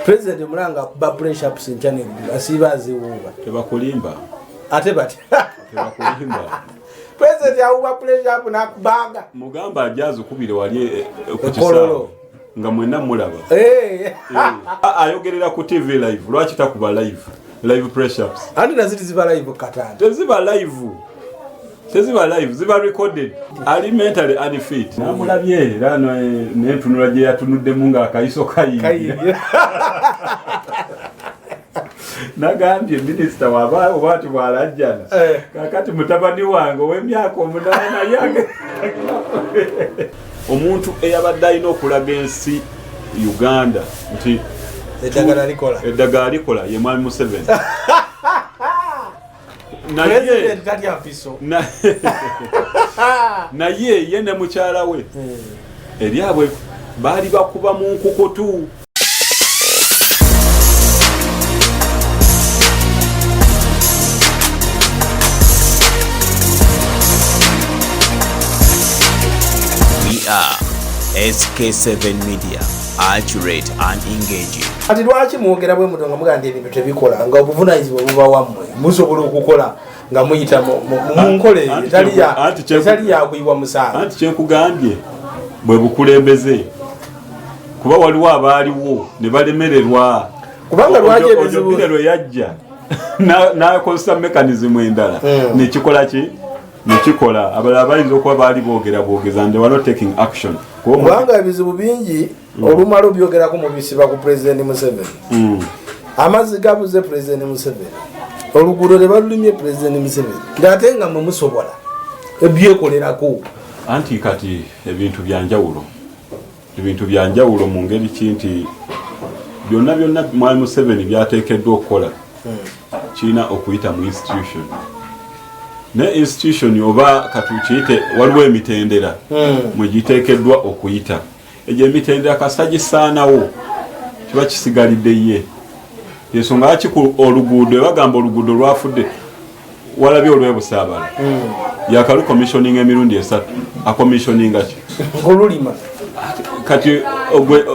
President Mulanga ba pressure ups in channel asibazi uba tebakulimba ate bati tebakulimba President ya uba pressure up na kubaga mugamba ajazo kubire wali ku kisalo nga mwena mulaba ayogerera ku TV live lwaki takuba live pressure ups andi naziti ziba live katana teziba live ziba recorded ali mentally unfit namulabye era nentunula gye yatunudde munga akayiso kayi nagambye minisita wabati bwalajjana kakati mutabani wange ow'emyaka 8 yange omuntu eyabadde alina okulaga ensi Uganda nti eddagala likola ye mwami Museveni naye ye ne mukyala we eryabwe baali bakuba mu nkukutu. We are SK7 Media, accurate and engaging. Ati lwaki mwogera bwe mutonga muganda ebintu tebikola nga obuvunanyizibwa buba wammwe musobola okukola nga muyita mu nkole etali yakuyibwa musango. Anti kyenkugambye bwe bukulembeze kuba waliwo abaaliwo ne balemererwa kubanga lwaki ebizibu lwe yajja n'akozesa mechanism endala nekikola abalala bayinza okuba baali boogeza and they were not taking action. Kubanga ebizibu bingi olumala obyogerako mu bisiba ku President Museveni. Amazzi gabuze President Museveni. Oluguudo ne balulumye President Museveni. Ng'ate nga mwe musobola ebyekolerako. Anti kati ebintu byanjawulo mu ngeri ki nti byonna mwami Museveni byateekeddwa okukola kirina okuyita mu institution. Ne institution oba katukiyite waliwo emitendera mwe giteekeddwa okuyita. Egyo emitendera kasagisaanawo kiba kisigalidde ye. Ensonga lwaki ku oluguudo bagamba oluguudo lwafudde walabye olw'ebusaabala yakalu commissioning emirundi 3 akommissioninga ki kululima kati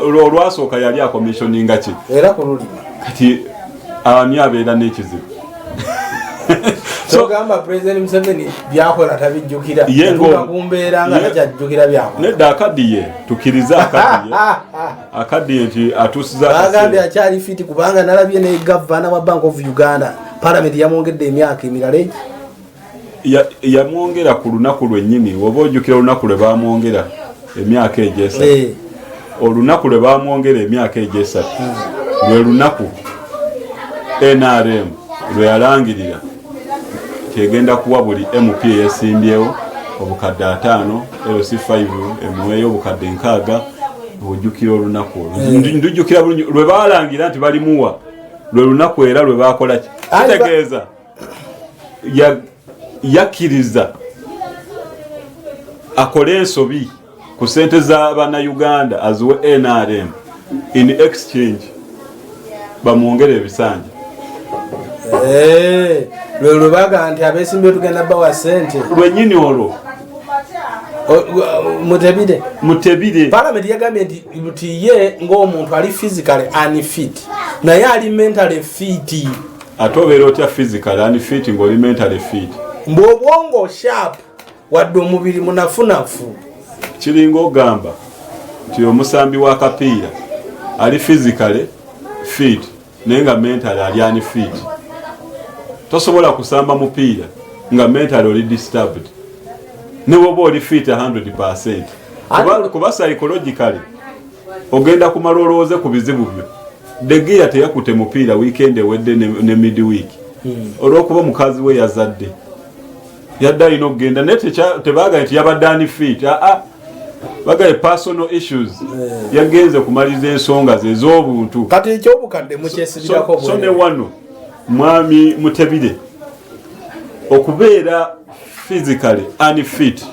olwasooka yali akommissioninga ki era kululima kati ani abeera n'ekizibu. So gamba President Museveni byakola tabijjukira kumbeera nga tajjukira byakola nedda akadiye tukiriza akadiye nti atusiza bagambye akyali fiti kubanga nalabye ne governor wa Bank of Uganda parliament yamwongedde emyaka emirala yamwongera ku lunaku lwennyini oba ojjukira olunaku lwe baamwongera emyaka egyesa olunaku lwe baamwongera emyaka egyesa lwe lunaku NRM lwe yalangirira egenda kuwa buli MP yesimbyewo obukadde 5 LC5 emweyo obukadde 6 ojjukira olunaku ndujjukira lwe baalangira nti balimuwa lwe lunaku era lwe baakola kitegeeza yakkiriza akole ensobi ku ssente z'Abannayuganda aziwe NRM in exchange bamwongere ebisanja. Lwe baga nti abeesimbye tugenda bawa ssente lwennyini olwo mutebire parliament yagambye nti ye ng'omuntu ali physically unfit naye ali mentally fit. Ate obeera otya physically unfit ng'oli mentally fit? Mbw'obwongo sharp wadde omubiri munafunafu. Kiringa ogamba nti omusambi w'akapiira ali physically fit naye nga mentally ali unfit. Tosobola kusamba mupiira nga mentally oli disturbed ne woba oli fit 100%. Kuba psychologically ogenda kumala olowooze ku bizibu byo. De Gea teyakute mupiira weekend ewedde ne midweek olw'okuba mukazi we yazadde yadde alina okugenda naye tebaaga nti yabadde unfit. Bagaye personal issues yagenze kumaliza ensonga ze ez'obuntu. Kati ekyobukadde mukyesibirako so ne wano mwami Mutebire okubeera physically unfit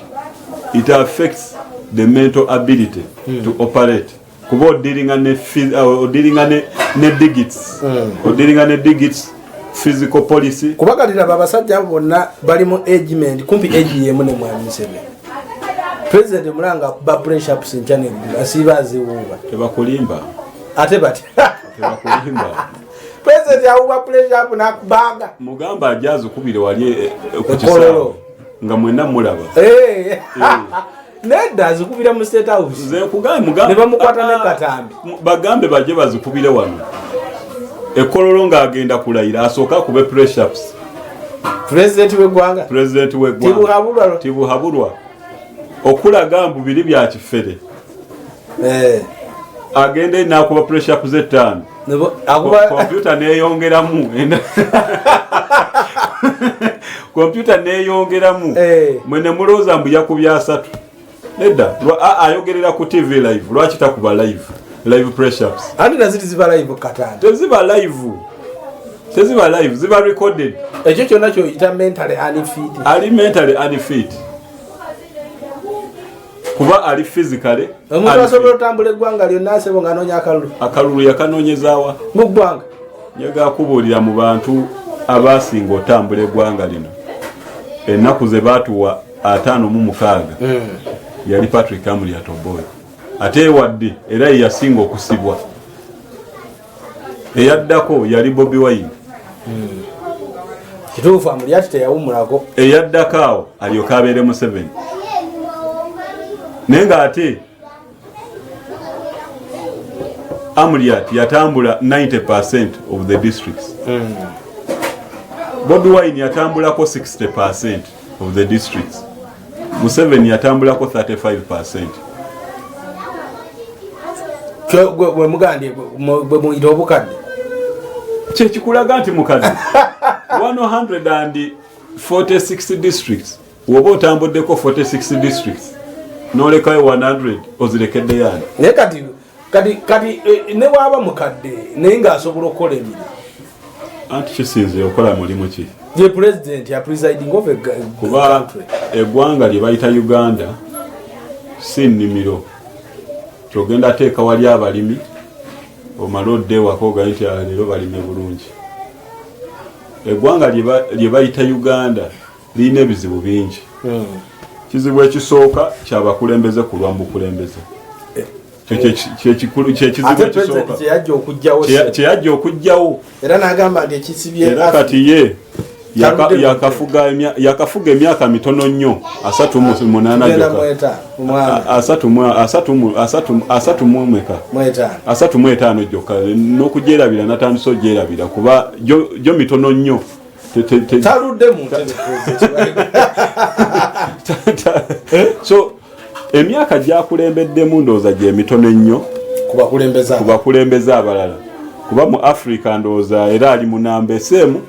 it affects the mental ability to operate. Kuba odiringa ne digits physical policy. Kuba kati abasajja bonna bali mu agement kumpi age yemu ne mwami Museveni. President Mulanga ba pressure ups in channel asibazi uba tebakulimba ate bati tebakulimba president yawuba pressure up nakubanga mugamba ajazo kubire wali ku kisalo nga mwenna mulaba nedda azikubira mu state house nze kugaye mugamba ne bamukwata ne katambi bagambe baje bazikubire wano ekololo nga agenda kulayira asooka kube press ups president w'eggwanga tibuhabulwa okulaga mbu biri bya kifere agende nakuba press ups zetano computer neyongeramu computer neyongeramu mwene muloza mbu yakubya 3 nedda ayogerera ku TV live lwaki takuba live press ups andi naziti ziba live katana teziba live ziba recorded ekyo kyonna kyo ita mentally unfit kuba ali physically omuntu asobola otambula eggwanga lyonna asebo nga anoonya akalulu yakanonyezaawa mu ggwanga nyega kubuulira mu bantu abasinga otambula eggwanga lino ennaku ze baatuwa 56 yali Patrick Amuriat Oboy ate ewadde era yasinga okusibwa eyaddako yali Bobi Wine kituufu Amuriat teyawumulako eyaddako awo alyoka abeere Museveni naye nga ate Amuriat yatambula 90% of the districts Bobi Wine yatambulako 60% of the districts Museveni yatambulako 35%. Gwe mugandi bwe muyita obukadde kyekikulaga nti mukadde 146 districts woba otambuddeko 46 districts nolekayo 100 ozirekedde yani naye kati ne waaba mukadde naye ng'asobola okukola emirimu anti kisinze okola mulimu ki the president ya presiding over kuba eggwanga lye bayita Uganda si nnimiro kyogenda teeka wali abalimi omala odde wakoga nti leero balime bulungi eggwanga lye bayita Uganda lirina ebizibu bingi kizibu ekisooka kyabakulembeze kulwa mu bukulembeze kyekizibu ekisooka kyeyajja okujjawo era n'agamba nti ekisibye era kati ye yakafuga emyaka mitono nnyo 35 jokka n'okugyerabira natandisa ogyerabira kuba gyo mitono nnyo so emyaka gyakulembeddemu ndowooza gye mitono ennyo kubakulembeze abalala kuba mu Africa ndowooza era ali mu namba esemu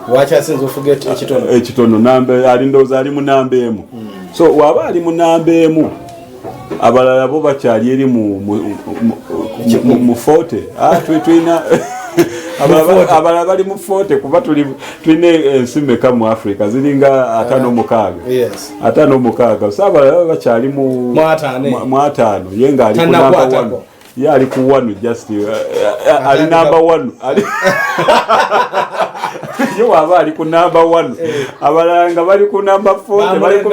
wakyasinza ofuga ekitono namba ali ndowooza ali mu namba emu so waba ali mu namba emu abalala bo bakyali eri mu forte tulina abalala bali mu forte kuba tulina ensi meka mu Africa ziringa 56 so abalala bakyali mu 5 ye nga ali ku namba 1 ye ali ku 1 just ali namba 1 yo waba ali ku namba 1 abalala nga bali ku namba 4 bali ku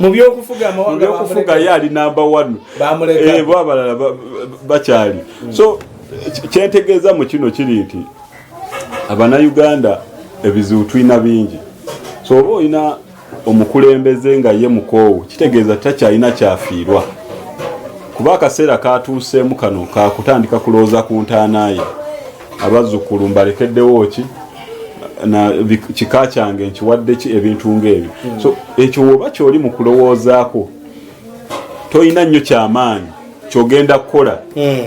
mu byokufuga yali namba 1 bo abalala bakyali so kyentegeeza mu kino kiri nti Abannayuganda ebizibu tulina bingi so oba olina omukulembeze nga ye mukoowu kitegeeza takyalina kyafiirwa kuba akaseera katuuseemu kano kakutandika kulowooza ku ntaanaye abazzukulu mbalekeddewo ki na kika kyange nkiwadde ki ebintu ng'ebyo so ekyo woba kyoli mu kulowoozaako toyina nnyo kyamaanyi kyogenda kukola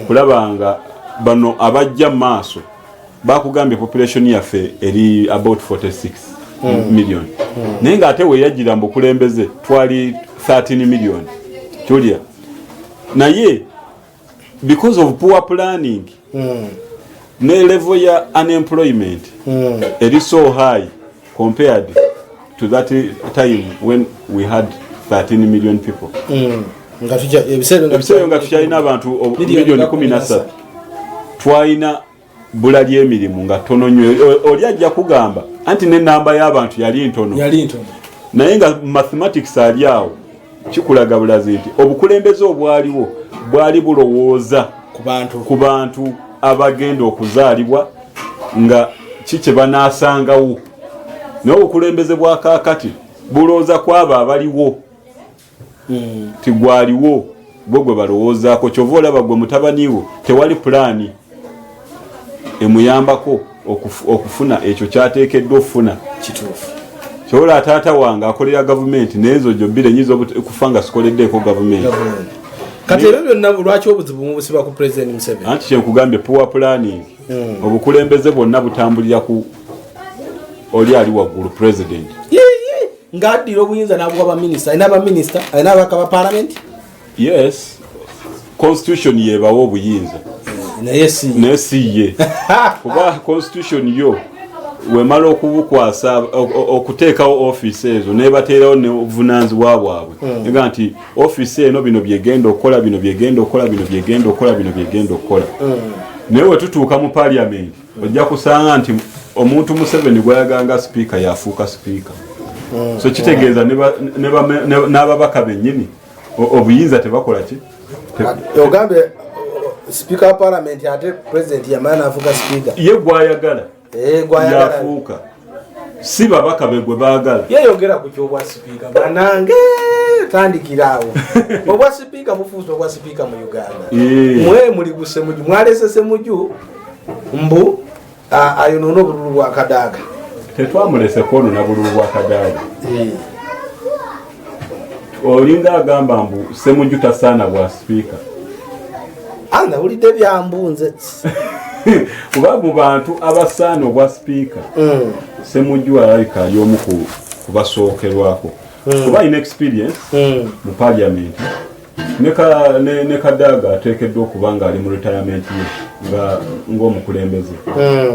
kulaba nga bano abajja mu maaso bakugambye population yaffe eri about 46 million naye ng'ate weeyajjira mu bukulembeze twali 13 million tulya naye because of poor planning ne level ya unemployment is so high compared to that time when we had 13 million people ebiseera nga tukyalina abantu milioni 13 twalina bbula ly'emirimu nga tono nnyo oli ajja kugamba anti n'ennamba y'abantu yali ntono naye nga mathematics ali awo kikulaga bulazi nti obukulembeze obwaliwo bwali bulowooza ku bantu abagenda okuzaalibwa nga kikye banaasangawo naye obukulembeze bwa kaakati bulowooza kwabo abaliwo tigwaliwo bo gwe balowoozaako kyova olaba gwe mutabaniwo tewali pulaani emuyambako okufuna ekyo kyateekeddwa okufuna kituufu kyobola taata wange akolera gavumenti nezo jobbire nyiza okufa nga sikoleddeeko gavumenti kati ebyo byonna lwaki obuzibu mubusiba ku President Museveni anti kyenkugambye poor planning obukulembeze bwonna butambulira ku oli ali waggulu president ng'addira obuyinza n'abuwa baminisita alina abaminisita alina abaka ba parliament yes constitution yebawo obuyinza naye si ye kuba constitution yo wemala okubukwasa okuteekawo office ezo nebateerawo nebuvunanzibwa bwabwe ega nti office eno bino byegenda okukola bino byegenda okukola bino byegenda okukola bino byegenda okukola naye wetutuuka mu parliament ojja kusanga nti omuntu Museveni gwayaganga sipiika yafuuka sipiika so kitegeeza n'ababaka bennyini obuyinza tebakola ki ogambe sipiika wa parliament ate president yamala n'afuuka sipiika ye gwayagala yafuuka si babaka be gwe baagala yeyongera ku kyobwa sipiika banange tandikiraawo obwa sipiika bufuuse obwa sipiika mu Uganda mwe muli gusemuju mwalese semuju mbu ayonoona obululu bwa Kadaaga tetwamulese kwonona bululu bwa Kadaaga olinga agamba mbu semuju tasaana bwa sipiika nawulidde byambunze kuba mu bantu abasaana obwa sipiika semuju alabika ali omu ku basookerwako kuba alina experience mu parliament ne Kadaaga ateekeddwa okuba nga ali mu retirement ye ng'omukulembeze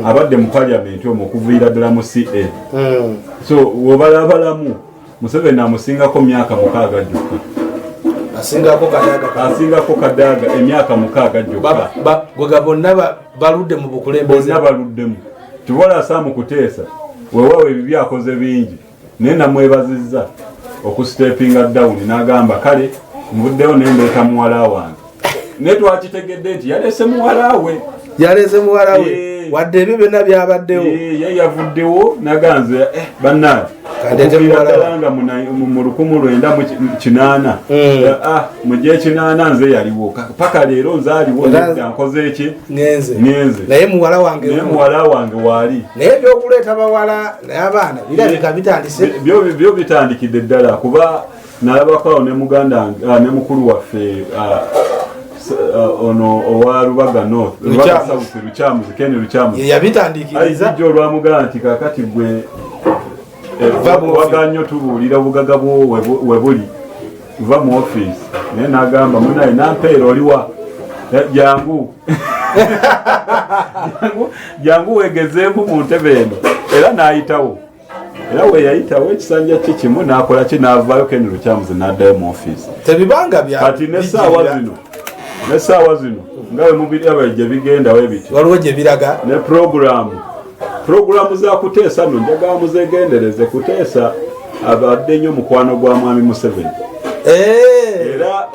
abadde mu parliament omwo okuviira ddala mu CA so wobalabalamu Museveni amusingako myaka 6 gyokka asingako Kadaaga emyaka 6 gyokka gwega bonna baludde mu bukulembeze bonna baluddemu tubola asaamu kuteesa weewawe ebi byakoze bingi naye namwebazizza okustepinga down n'agamba kale nvuddeyo nendeeta muwala wange naye twakitegedde nti yalese muwala we wadde ebyo byonna byabaddewo ye yavuddewo naganze bannange kandetemuwalanga mu 1908 mu gye 8 nze yaliwo paka leero nzaaliwo nkoze eki ngenze naye muwala wange waali naye ebyokuleeta bawala n'abaana birabika bitandise byo bitandikidde ddala kuba nalabako ne muganda ne mukulu waffe ono owa Lubaga North Lukyamuzi Ken Lukyamuzi yabitandikiriza ajjo olwamugamba nti kakati gwe waganyo tubuulira obugaga bwo webuli va mu office naye n'agamba munaye nampeera oliwa jangu wegezeemu mu ntebe eno era n'ayitawo era we yayitawo ekisanja kye kimu n'akola ki n'avaayo Ken Lukyamuzi n'addayo mu office tebibanga bya kati n'essaawa zino nga we mubiraba gye bigendawo ebiti waliwo gye biraga ne programu za kuteesa no njagala muzegendereze kuteesa abadde nnyo mukwano gwa mwami Museveni era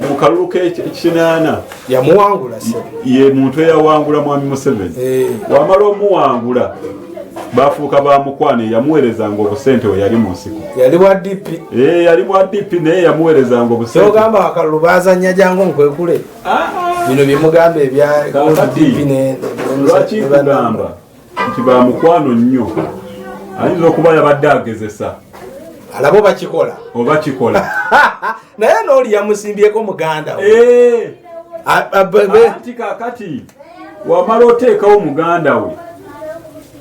mu kalulu k'ekinana yamuwangula ye muntu eyawangula mwami Museveni wamala omuwangula bafuuka bamukwane yamuweerezanga obusente we yali mu nsiko yali wa DP yali wa DP naye yamuweerezanga obusente kyogamba akalulu bazanya jangu nkwekule bino byemugamba ebya DP lwaki kugamba nti bamukwano nnyo ayinza okuba yabadde agezesa alabo bakikola oba kikola naye n'oli yamusimbyeko muganda anti kakati wamala oteekawo muganda we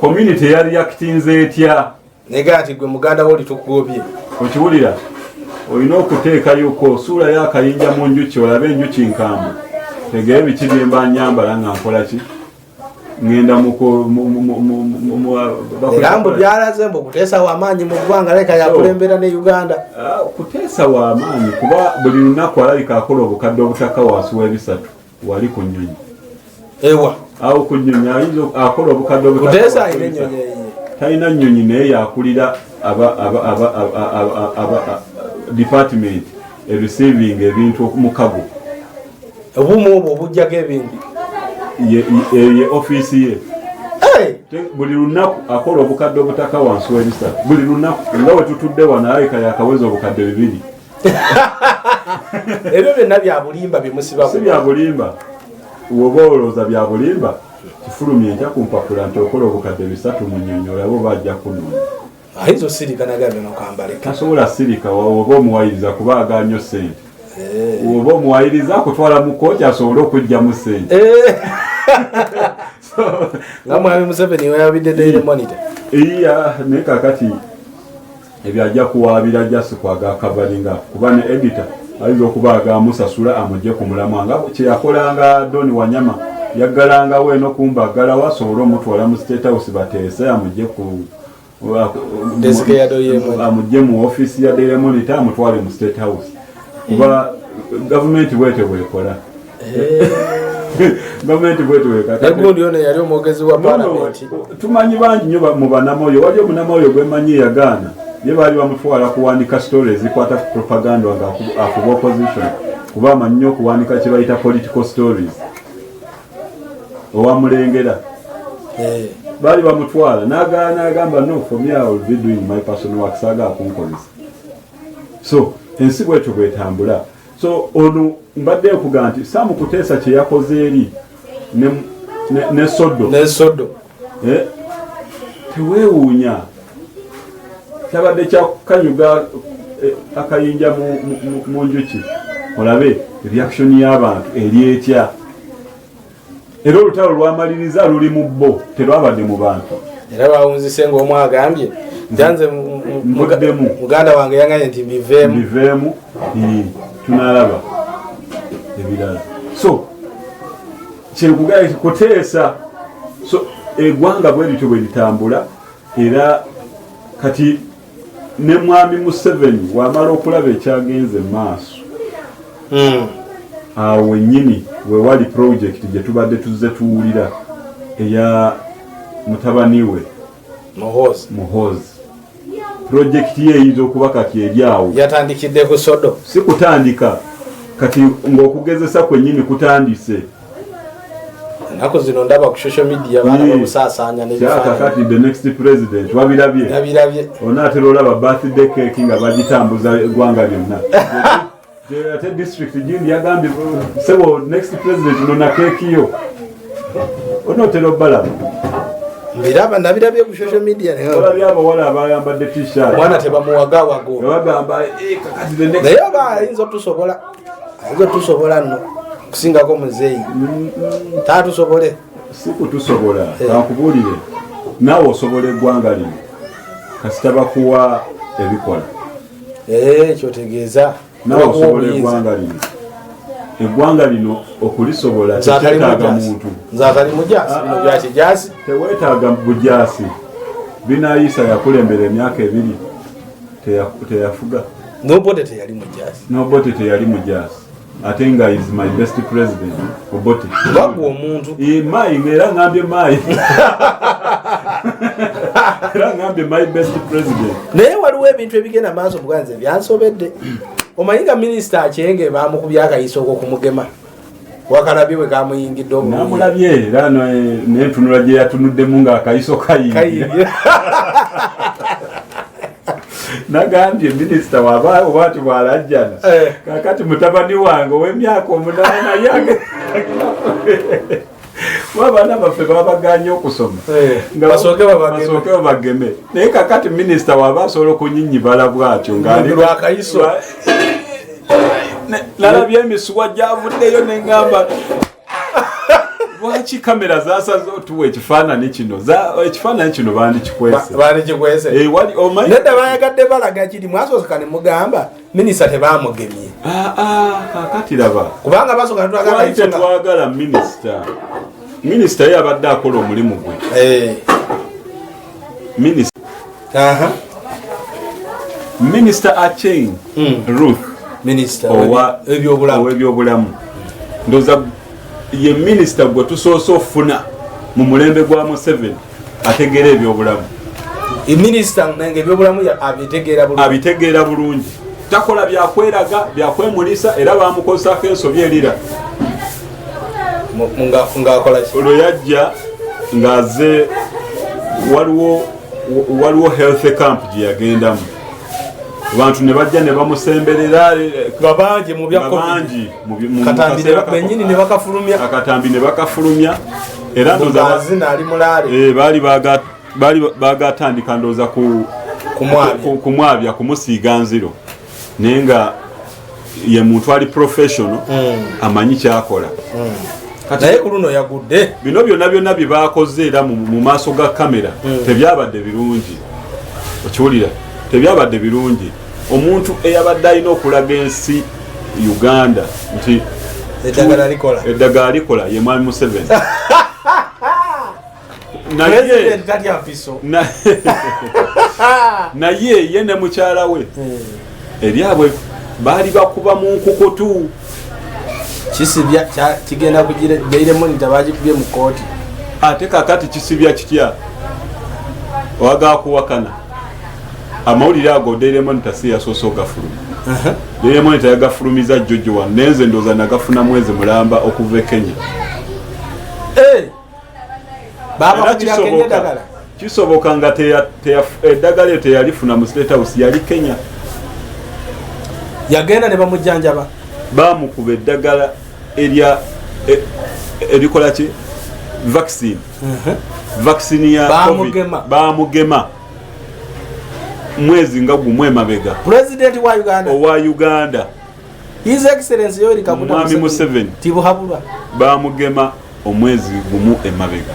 community yali yakitinze etya nega ati gwe muganda wo litukugobye okiwulira olina okuteekayoko suula yakayinja mu njuki olabe enjuki nkambwe tegere biki byemba nyambala nga nkola ki ngenda era mbu byalaze mbu kuteesa w'amaanyi mu ggwanga leka yakulembera ne Uganda kuteesa w'amaanyi kuba buli lunaku alabika akola obukadde obutaka wansi w'ebisatu wali ku nnyonyi ewa awo ku nnyonyi ayinza akola obukadde kuteesa ayina ennyonyi talina nnyonyi naye yakulira department receiving ebintu mukago obumu obwo obujjako ebintu ye office ye buli lunaku akola obukadde obutaka wansi w'ebisa buli lunaku nga we tutudde wano alayika yakaweza obukadde 2 ebyo byonna bya bulimba byemusiba si bya bulimba woba olowooza bya bulimba kifulumye enkya ku mpapula nti okola obukadde 3 mu nnyonyi olabo bajja kunoonya ayinza osirika nagambye nokambaleka tasobola sirika oba omuwayiriza kubaaga nnyo ssente oba omuwayiriza kutwala mu kkooti asobole okugyamu ssente nga mwami Museveni weyabidde Daily Monitor naye kakati ebyajja kuwaabira jasi kwaga kavalinga kuba ne editor ayinza okuba agamusasula amugye ku mulamwa nga kyeyakolanga Doni Wanyama yaggalanga weeno kumbagala wasobole omutwala mu State House bateese amugye ku amugye mu office ya Daily Monitor amutwale mu State House kuba gavumenti bwete bwekola gavumenti bwete bwekata gundi ono yali omwogezi wa parliament tumanyi bangi nnyo mu banamoyo wali omunamoyo gwemanyi yagaana ye baali bamutwala kuwandika stories zikwata propaganda nga akuba opposition kuba amanyi nnyo okuwandika kye bayita political stories owamulengera baali bamutwala n'agaana agamba no for me I will be doing my personal work saga akunkozesa so ensi bwetyo bwetambula so ono mbadde okuga nti Sam Kuteesa kye yakoze eri ne Sodo teweewuunya kyabadde kyakukanyuga akayinja mu njuki olabe reaction y'abantu eri etya era olutalo lwamaliriza luli mu bo terwabadde mu bantu era bawunzise ng'omu agambye janze muganda wange yangaye nti mbiveemu tunalaba ebirala so kyekugaye Kuteesa so eggwanga bwe lityo bwe litambula era kati ne mwami Museveni wamala okulaba ekyagenze maaso awo wennyini we wali project gye tubadde tuzze tuwulira eya mutabani we Muhoozi project ye eyinza okuba kati eryawo yatandikidde ku Sodo si kutandika kati ng'okugezesa kwennyini kutandise ennaku zino ndaba ku social media baana bakusaasaanya kati the next president wabirabye onaatera olaba birthday cake nga bagitambuza eggwanga lyonna ate district gindi yagambye sebo next president nona cake yo onootera obbalaba nabirabye ku social media olabye abawala abayambadde t-shirt mwana tebamuwagawago bagamba naye oba ayinza otusobola nno kusingako muzeeyi taatusobole si kutusobola kankubuulire naawe osobola eggwanga lino kasita bakuwa ebikola kyotegeeza naawe osobola eggwanga lino okulisobola tekyetaaga muntu nzaatali mujaasi bino byakijasi teweetaaga bujaasi binaayisa yakulembera emyaka 2 teyafuga Nobote teyali mujaasi ate nga is my best president Obote bagwa omuntu mayi era ngambye mayi era ngambye my best president naye waliwo ebintu ebigenda maaso muganze byansobedde omanyi nga minisita Akyenge baamukubya akayiso ok'okumugema wakalabi bwe kamuyingidde namulabye era nentunula gye yatunuddemu ng'akayiso kayingira nagambye minisita wabaati bwalajjana kakati mutabani wange ow'emyaka 8 yange abaana baffe babaganye okusoma basooke babageme naye kakati minisita waba asobola okunyinyibala bwatyo ngaalwakayiso nalabye emisuwa gyavuddeyo neŋŋamba lwaki kamera zasaze otuwa ekifaananyi kino ekifaananyi kino bandikikwese nedda bayagadde balaga kiri mwasooka ne mugamba minisita tebaamugemye kakati laba kubanga basooka tetwagala minisita ye abadde akola omulimu gwe minisita Akyenge Ruth ow'ebyobulamu ndoza ye minisita gwe tusoose ofuna mu mulembe gwa Museveni ategeera ebyobulamu minisita nenge ebyobulamu abitegeera bulungi takola byakweraga byakwemulisa era bamukozesako ensobi erira olwo yajja ng'aze waliwo health camp gye yagendamu abantu ne bajja ne bamusemberera babangi mu bya bangi benyini ne bakafulumya akatambi ne bakafulumya era ndozazina ali mulale bali bagatandika ndoza kumwabya kumusiiga nziro naye nga ye muntu ali professional amanyi kyakola naye kuluno yagudde bino byonna bye bakoze era mu maaso ga kamera tebyabadde birungi okiwulira tebyabadde birungi omuntu eyabadde alina okulaga ensi Uganda nti eddagala likola ye mwami Museveni naye ye ne mukyala we eryabwe baali bakuba mu nkukutu kisibya kigenda kugira Daily Monitor bagikubye mu kooti ate kakati kisibya kitya waga kuwakana amawulire ago Daily Monitor si yasoso gafuluma Daily Monitor yagafulumiza Jojo wa nenze ndoza nagafuna mwezi mulamba okuva Kenya baba kugira Kenya dagala kisoboka nga eddagala teyalifuna mu State House yali Kenya yagenda ne bamujjanjaba bamukuba eddagala erikola ki vaccine ya COVID bamugema mwezi nga gumwe mabega president wa Uganda His Excellency Yoweri Kaguta Mwami Museveni tibuhabulwa bamugema omwezi gumu emabega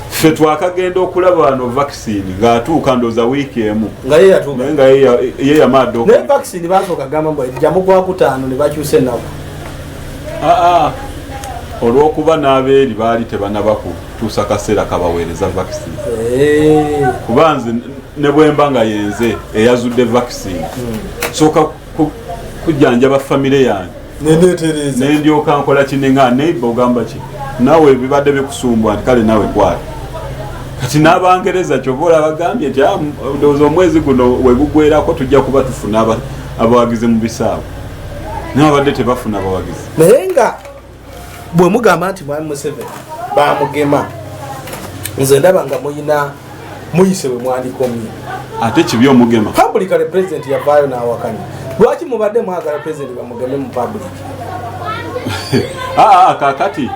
ffe twakagenda okulaba wano vaccine ng'atuuka ndoza wiiki emu nga ye yatuuka nga ye yamadde ne vaccine basooka gamba mbu ejjamu gwa kutaano ne bakyusa ennaku olw'okuba n'abeeri baali tebanaba kutuusa kaseera kabaweereza vaccine kuba nze ne bwemba nga yenze eyazudde vaccine sooka kujjanjaba famire yange nendyoka nkola kinenga neiba ogamba ki naawe bibadde bikusumbwa nti kale naawe kwala kati n'abangereza kyobola bagambye nti ndowooza omwezi guno wegugwerako tujja kuba tufuna abawagizi mu bisaawe nabadde tebafuna abawagizi naye nga bwe mugamba nti mwami Museveni bamugema nze ndaba nga muyise bwe mwandikomye ate kibi omugema publicly president yavaayo n'awakanya lwaki mubadde mwagala president bamugeme mu public kakati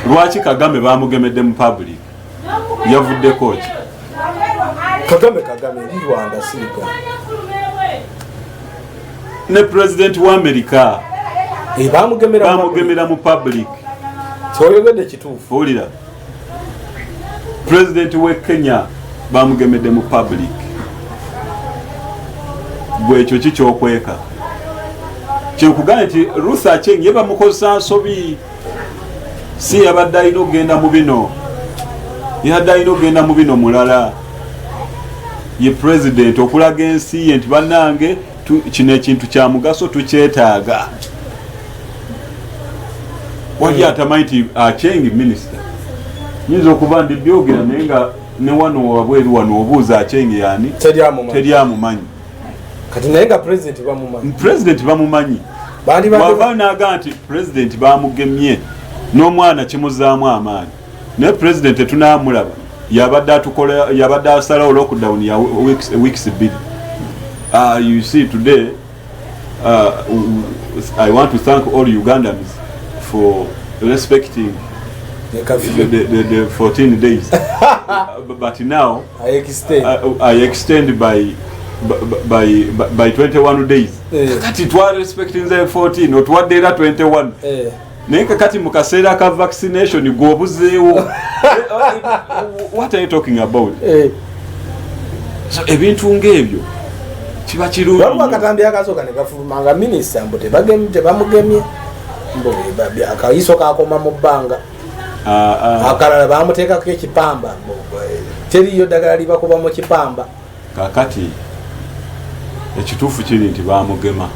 lwaki Kagame bamugemedde mu public yavuddeko ki Kagame ndi Rwanda siga ne president wa America bamugemera mu public kyoyogedde kituufu olira president we Kenya bamugemedde mu public bwekyo kikyokweka kyekugana nti Ruth Aceng ye bamukozesa nsobi si yabadde alina okugenda mu bino yabadde alina okugenda mu bino mulala ye president okulaga ensi ye nti bannange kino ekintu kya mugaso tukyetaaga wajja atamanyi nti Aceng minister nyinza okuba ndi byogera naye nga ne wano wabweru wano obuuza Aceng yani teryamumanyi kati naye nga president bamumanyi wava naga nti president bamugemye n'omwana kimuzaamu amaanyi naye president tetunamulaba yabadde asalawo lockdown ya weeks bbiri you see today I want to thank all Ugandans for respecting the 14 days but now I extend by 21 days kati twa respecting the 14 otwadde era 21 naye kakati mu kaseera ka vaccination gwobuzeewo what are you talking about so ebintu ng'ebyo kiba kirungi waliwo akatambi akasooka ne gafuluma nga minisita mbu tebamugemye mbu akayiso kakoma mu bbanga akalala bamuteekako ekipamba teriyo ddagala libakuba mu kipamba kakati ekituufu kiri nti bamugema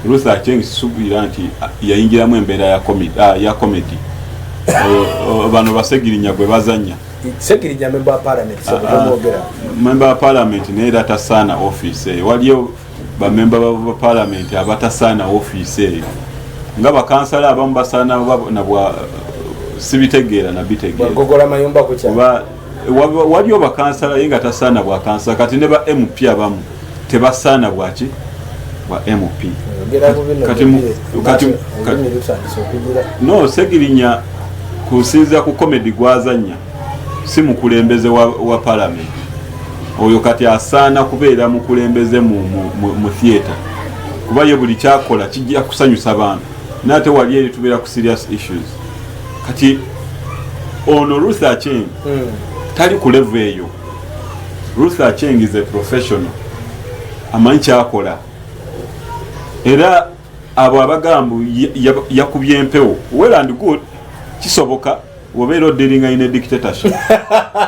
Ruth Aceng sisuubira nti yayingiramu embeera ya comedy bano basegirinya gwe bazanya segirinya member wa parliament member wa parliament naye era tasaana office waliyo bamemba ba parliament abatasaana office eyo nga bakansala abamu basaana nabwa sibitegeera nabitegeera bagogola mayumba ku kyalo waliyo bakansala yenga tasaana bwa kansala kati ne ba MP abamu tebasaana bwaki bwa MP kati no segirinya kusinza ku comedy gwazanya si mukulembeze wa parliament oyo kati asaana kubeera mukulembeze mu theater kuba ye buli kyakola kijja kusanyusa abantu nate wali eri tubeera ku serious issues kati ono Ruth Aceng tali ku level eyo. Ruth Aceng is a professional amanyi kyakola era abo abagambu yakubye empewo well and good kisoboka obeera odiringa in a dictatorship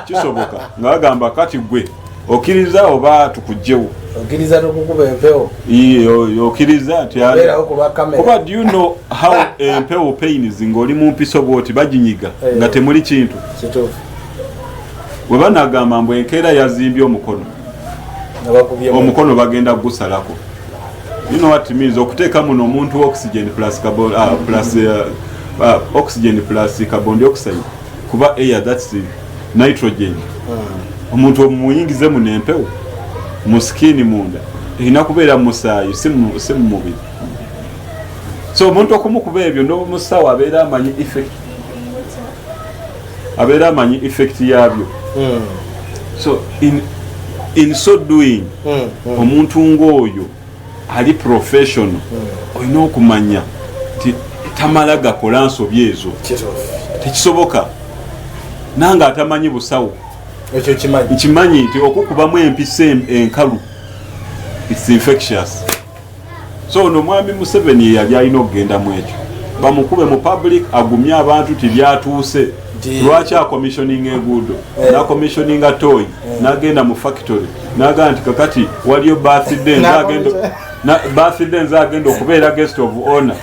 kisoboka nga bagamba kati gwe okiriza oba tukujjewo okiriza tukukuba empewo okiriza kuba do you know how empewo pains ng'oli mu mpiso bwoti baginyiga nga temuli kintu we banagamba mbu enkeera yazimbye omukono bagenda gusalako. You know what it means okuteeka muno omuntu oxygen plus carbon oxygen plus carbon dioxide kuba air that's nitrogen omuntu omuyingize mu nempewo mu skin munda ina kubeera musaayi si mu mubiri so omuntu okumukuba ebyo ndo musawo abeera amanyi effect yabyo so in so doing omuntu ng'oyo ali professional olina okumanya nti tamala gakola nsobi ezo tekisoboka nanga atamanyi busawo ekyo kimanyi nti okukubamu empisa enkalu it's infectious so ono mwami Museveni yali alina okugenda mu ekyo bamukube mu public agumye abantu tibyatuuse lwaki commissioning eguudo na commissioning atoyi nagenda mu factory naga nti kakati waliyo birthday nzagenda okubeera guest of honor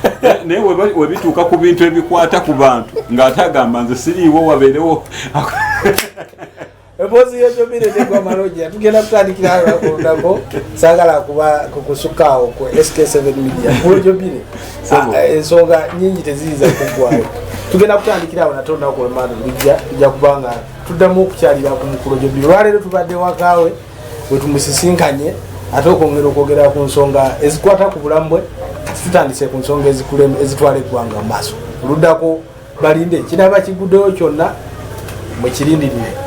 naye webituuka ku bintu ebikwata ku bantu ng'atagamba nze siriiwo wabeerewo Epozi yojo bile tegwa maroja tugenda kutandikira akulundako sagala kuba kukusukao ku SK7 media yojo bile ensonga nyingi teziza kugwayo tugenda kutandikira natonda ko mando bijja kubanga tuddamu okukyalira ku mukulu jo bile lwalero tubadde wakawe wetumusisinkanye ate okongera okwogera ku nsonga ezikwata ku bulambwe tutandise ku nsonga ezitwale eggwanga mu maaso luddako balinde kiraba kiguddeyo kyonna mwekirindirire